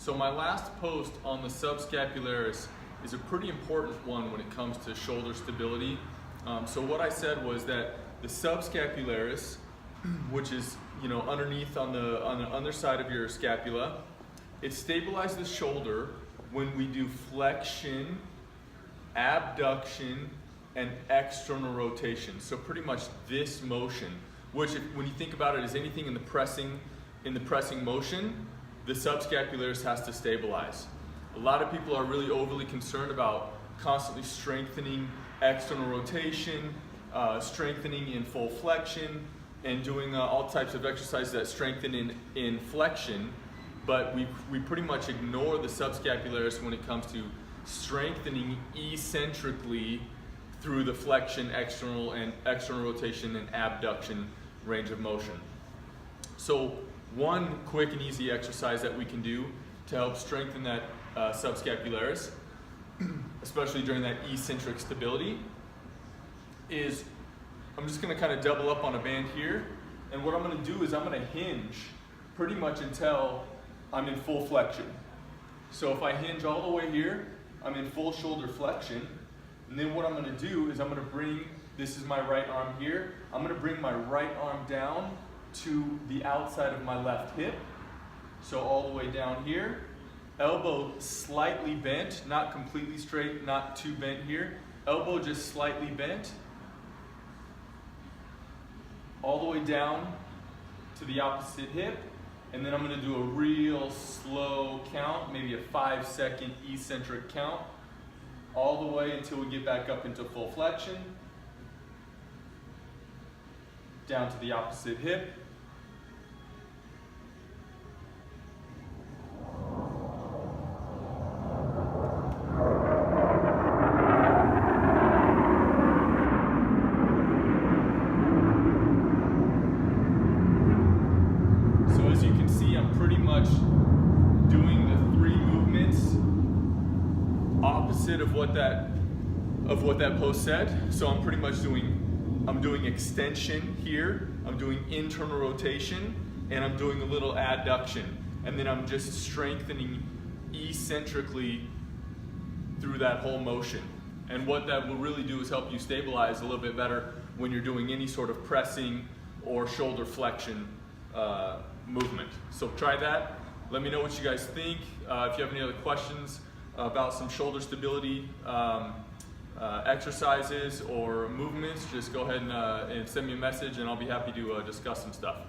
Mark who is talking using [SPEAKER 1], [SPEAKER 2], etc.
[SPEAKER 1] So my last post on the subscapularis is a pretty important one when it comes to shoulder stability. So what I said was that the subscapularis, which is underneath on the underside of your scapula, it stabilizes the shoulder when we do flexion, abduction, and external rotation. So pretty much this motion, which when you think about it is anything in the pressing motion, the subscapularis has to stabilize. A lot of people are really overly concerned about constantly strengthening external rotation, strengthening in full flexion, and doing all types of exercises that strengthen in flexion, but we pretty much ignore the subscapularis when it comes to strengthening eccentrically through the flexion, external rotation, and abduction range of motion. So one quick and easy exercise that we can do to help strengthen that subscapularis, especially during that eccentric stability, is I'm just going to kind of double up on a band here, and what I'm going to do is I'm going to hinge pretty much until I'm in full flexion. So if I hinge all the way here, I'm in full shoulder flexion, and then what I'm going to do is I'm going to bring, this is my right arm here, I'm going to bring my right arm down to the outside of my left hip, so all the way down here, elbow slightly bent, not completely straight, not too bent here, elbow just slightly bent, all the way down to the opposite hip, and then I'm going to do a real slow count, maybe a 5-second eccentric count, all the way until we get back up into full flexion, down to the opposite hip, pretty much doing the 3 movements opposite of what that post said. So I'm pretty much doing extension here, I'm doing internal rotation, and I'm doing a little adduction, and then I'm just strengthening eccentrically through that whole motion. And what that will really do is help you stabilize a little bit better when you're doing any sort of pressing or shoulder flexion movement. So try that. Let me know what you guys think. If you have any other questions about some shoulder stability exercises or movements, just go ahead and send me a message, and I'll be happy to discuss some stuff.